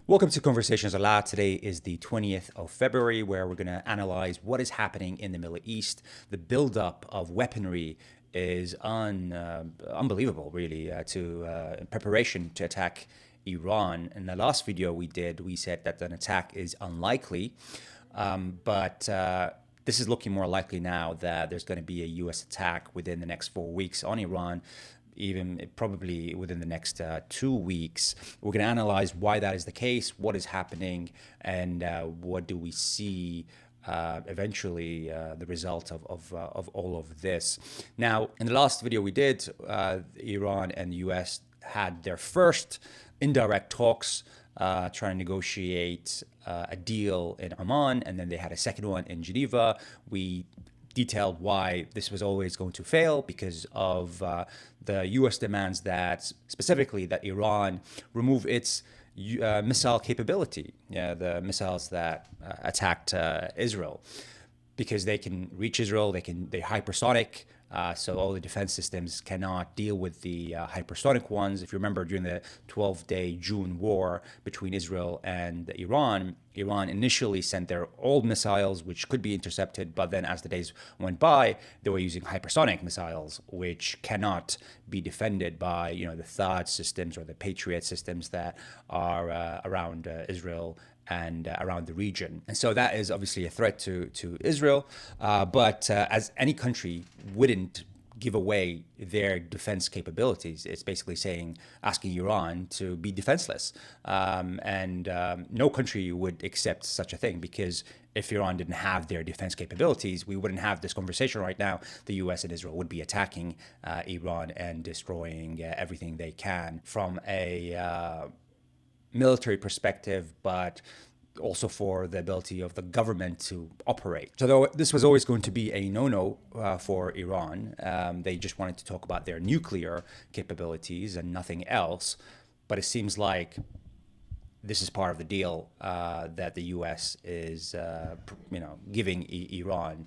Welcome to Conversations Aloud. Today is the 20th of February, where we're going to analyze what is happening in the Middle East. The buildup of weaponry is unbelievable, really, in preparation to attack Iran. In the last video we did, we said that an attack is unlikely, but this is looking more likely now that there's going to be a U.S. attack within the next 4 weeks on Iran, even probably within the next 2 weeks. We're going to analyze why that is the case, what is happening, and what do we see eventually the result of all of this. Now, in the last video we did, Iran and the US had their first indirect talks trying to negotiate a deal in Oman, and then they had a second one in Geneva. We detailed why this was always going to fail because of the U.S. demands that specifically that Iran remove its missile capability, the missiles that attacked Israel, because they can reach Israel, they're hypersonic. So all the defense systems cannot deal with the hypersonic ones. If you remember, during the 12-day June war between Israel and Iran initially sent their old missiles, which could be intercepted, but then as the days went by, they were using hypersonic missiles, which cannot be defended by the THAAD systems or the Patriot systems that are around Israel and around the region. And so that is obviously a threat to Israel. But as any country wouldn't give away their defense capabilities, it's basically asking Iran to be defenseless. And no country would accept such a thing, because if Iran didn't have their defense capabilities, we wouldn't have this conversation right now. The US and Israel would be attacking Iran and destroying everything they can from a military perspective, but also for the ability of the government to operate. So though this was always going to be a no-no for Iran, they just wanted to talk about their nuclear capabilities and nothing else. But it seems like this is part of the deal that the US is giving Iran,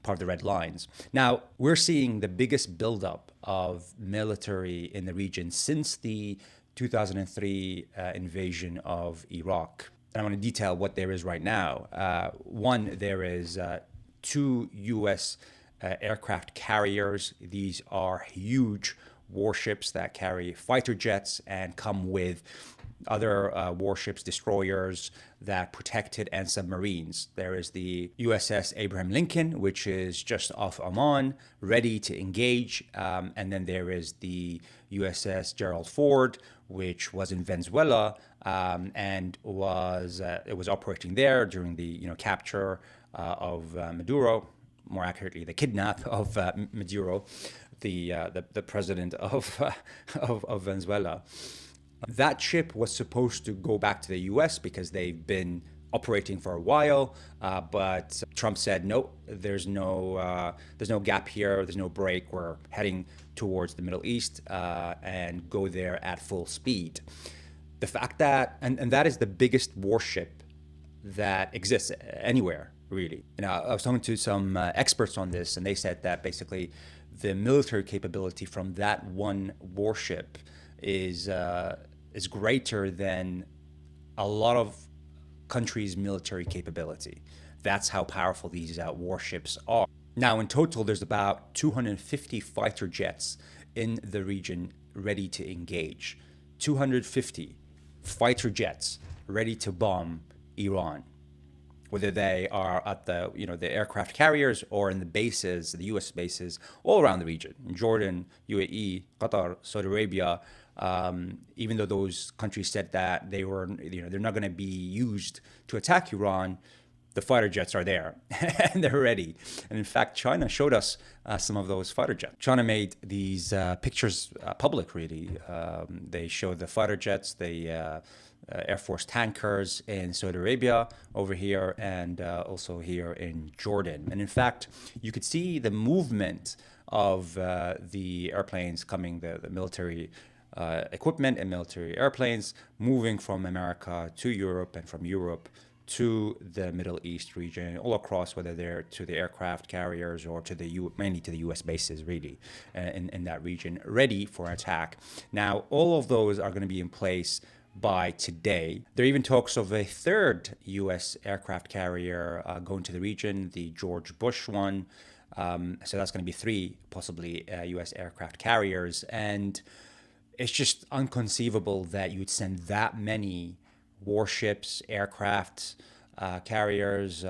part of the red lines. Now, we're seeing the biggest buildup of military in the region since the 2003 invasion of Iraq. And I want to detail what there is right now. One, there is 2 U.S. Aircraft carriers. These are huge warships that carry fighter jets and come with other warships, destroyers that protect it, and submarines. There is the USS Abraham Lincoln, which is just off Oman, ready to engage. And then there is the USS Gerald Ford, which was in Venezuela and was operating there during the capture of Maduro, more accurately the kidnap of Maduro, the president of Venezuela. That ship was supposed to go back to the U.S. because they've been operating for a while, but Trump said no. There's no gap here. There's no break. We're heading towards the Middle East and go there at full speed. The fact that and that is the biggest warship that exists anywhere, really. I was talking to some experts on this, and they said that basically the military capability from that one warship is greater than a lot of countries' military capability. That's how powerful these warships are. Now, in total, there's about 250 fighter jets in the region ready to engage. 250 fighter jets ready to bomb Iran, whether they are at the aircraft carriers or in the bases, the U.S. bases all around the region, in Jordan, UAE, Qatar, Saudi Arabia. Even though those countries said that they're not going to be used to attack Iran, the fighter jets are there and they're ready. And in fact, China showed us some of those fighter jets. China made these pictures public, really. They showed the fighter jets, the Air Force tankers in Saudi Arabia over here, and also here in Jordan. And in fact, you could see the movement of the airplanes coming, the military equipment and military airplanes moving from America to Europe and from Europe to the Middle East region, all across, whether they're to the aircraft carriers or to mainly to the U.S. bases, really, in that region, ready for attack. Now, all of those are going to be in place by today. There are even talks of a third U.S. aircraft carrier going to the region, the George Bush one. So that's going to be three possibly U.S. aircraft carriers. And it's just inconceivable that you would send that many warships, aircraft, carriers,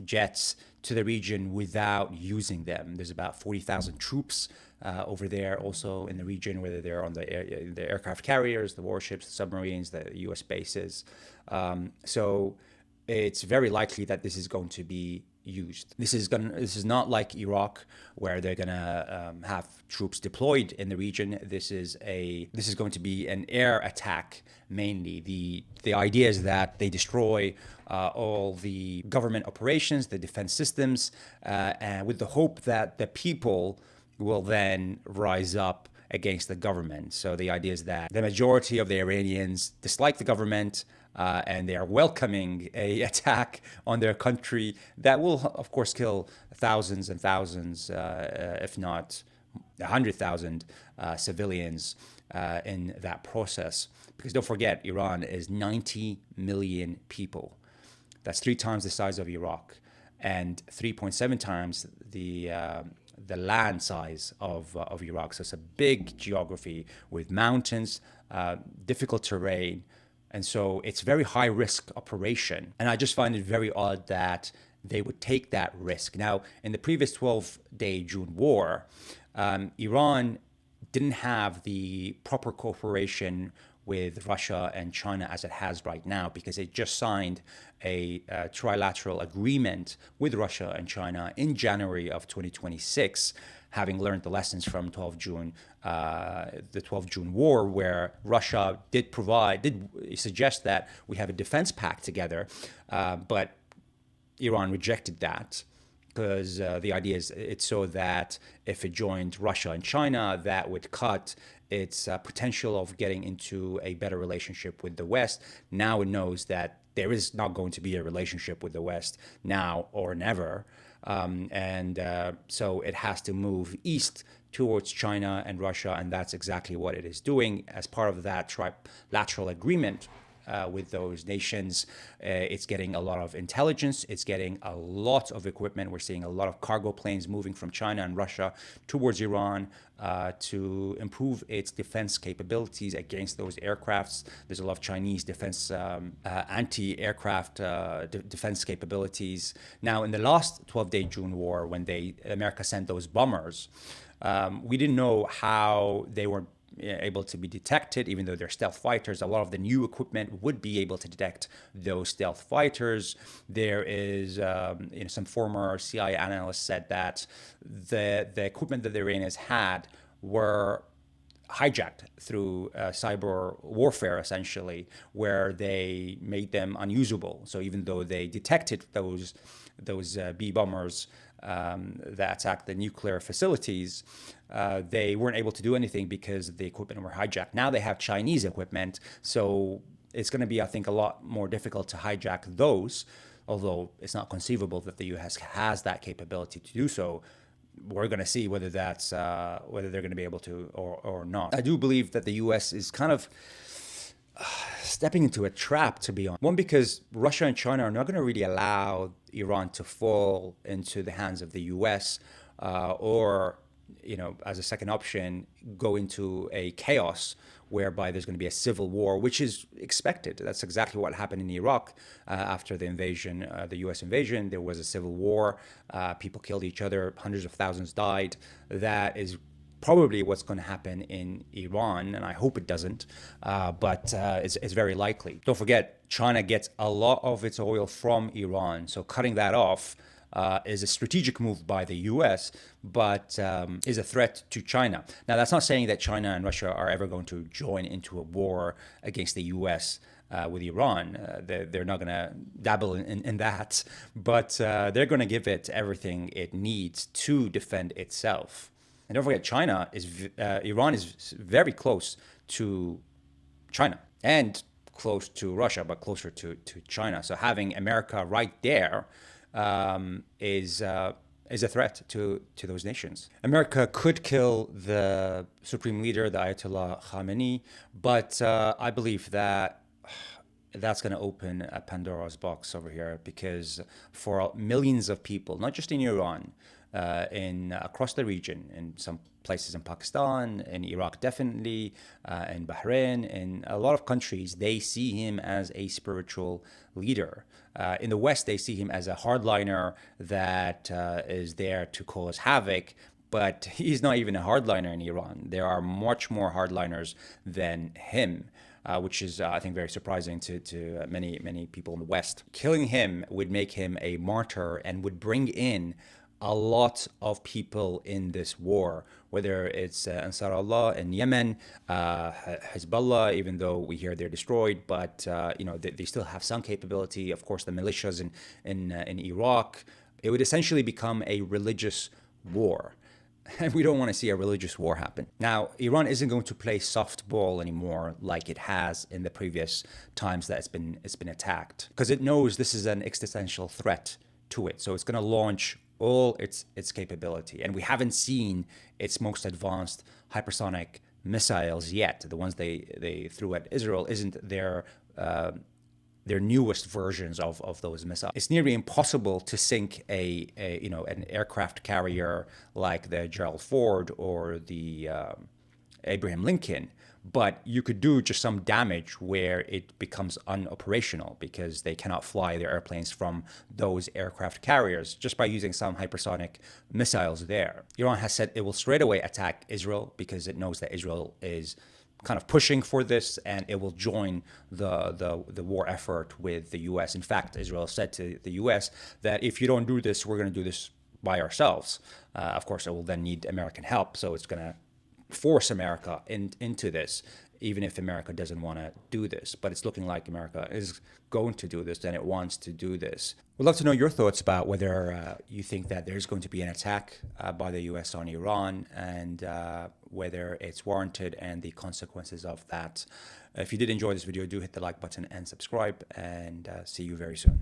jets to the region without using them. There's about 40,000 troops over there also in the region, whether they're on the aircraft carriers, the warships, the submarines, the U.S. bases. So it's very likely that this is going to be used. This is not like Iraq, where they're gonna have troops deployed in the region. This is going to be an air attack mainly. The idea is that they destroy all the government operations, the defense systems, and with the hope that the people will then rise up against the government. So the idea is that the majority of the Iranians dislike the government, and they are welcoming a attack on their country that will, of course, kill thousands and thousands, if not 100,000 civilians in that process. Because don't forget, Iran is 90 million people. That's 3 times the size of Iraq, and 3.7 times the land size of Iraq. So it's a big geography with mountains, difficult terrain. And so it's very high risk operation. And I just find it very odd that they would take that risk. Now, in the previous 12-day June war, Iran didn't have the proper cooperation with Russia and China as it has right now, because it just signed a trilateral agreement with Russia and China in January of 2026, having learned the lessons from the 12 June war, where Russia did suggest that we have a defense pact together, but Iran rejected that, because the idea is it's so that if it joined Russia and China, that would cut its potential of getting into a better relationship with the West. Now it knows that there is not going to be a relationship with the West now or never. So it has to move east towards China and Russia, and that's exactly what it is doing as part of that trilateral agreement with those nations. It's getting a lot of intelligence. It's getting a lot of equipment. We're seeing a lot of cargo planes moving from China and Russia towards Iran to improve its defense capabilities against those aircrafts. There's a lot of Chinese defense, anti-aircraft defense capabilities. Now, in the last 12-day June war, when America sent those bombers, we didn't know how they were able to be detected, even though they're stealth fighters. A lot of the new equipment would be able to detect those stealth fighters. There is, some former CIA analysts said that the equipment that the Iranians had were hijacked through cyber warfare, essentially, where they made them unusable. So even though they detected those B bombers that attacked the nuclear facilities, they weren't able to do anything because the equipment were hijacked. Now they have Chinese equipment, so it's going to be, I think, a lot more difficult to hijack those, although it's not conceivable that the US has that capability to do so. We're going to see whether they're going to be able to or not. I do believe that the US is kind of stepping into a trap, to be honest. One, because Russia and China are not going to really allow Iran to fall into the hands of the US, or, as a second option, go into a chaos whereby there's going to be a civil war, which is expected. That's exactly what happened in Iraq after the invasion, the US invasion. There was a civil war. People killed each other. Hundreds of thousands died. That is probably what's going to happen in Iran, and I hope it doesn't, but it's very likely. Don't forget, China gets a lot of its oil from Iran, so cutting that off is a strategic move by the US, but is a threat to China. Now, that's not saying that China and Russia are ever going to join into a war against the US with Iran. They're not going to dabble in that, but they're going to give it everything it needs to defend itself. And don't forget, Iran is very close to China and close to Russia, but closer to China. So having America right there is a threat to those nations. America could kill the supreme leader, the Ayatollah Khamenei, but I believe that that's going to open a Pandora's box over here, because for millions of people, not just in Iran, in across the region, in some places in Pakistan, in Iraq definitely, in Bahrain, in a lot of countries, they see him as a spiritual leader. In the West, they see him as a hardliner that is there to cause havoc. But he's not even a hardliner in Iran. There are much more hardliners than him. Which is, I think, very surprising to many people in the West. Killing him would make him a martyr and would bring in a lot of people in this war, whether it's Ansar Allah in Yemen, Hezbollah, even though we hear they're destroyed, but they still have some capability. Of course, the militias in Iraq. It would essentially become a religious war. And we don't want to see a religious war happen. Now, Iran isn't going to play softball anymore like it has in the previous times that it's been attacked, because it knows this is an existential threat to it. So it's going to launch all its capability. And we haven't seen its most advanced hypersonic missiles yet. The ones they threw at Israel isn't their newest versions of those missiles. It's nearly impossible to sink an aircraft carrier like the Gerald Ford or the Abraham Lincoln, but you could do just some damage where it becomes unoperational because they cannot fly their airplanes from those aircraft carriers just by using some hypersonic missiles there. Iran has said it will straight away attack Israel because it knows that Israel is kind of pushing for this, and it will join the war effort with the U.S. In fact, Israel said to the U.S. that if you don't do this, we're going to do this by ourselves. Of course, it will then need American help, so it's going to force America into this, even if America doesn't want to do this. But it's looking like America is going to do this, and it wants to do this. We'd love to know your thoughts about whether you think that there's going to be an attack by the U.S. on Iran, and whether it's warranted and the consequences of that. If you did enjoy this video, do hit the like button and subscribe, and see you very soon.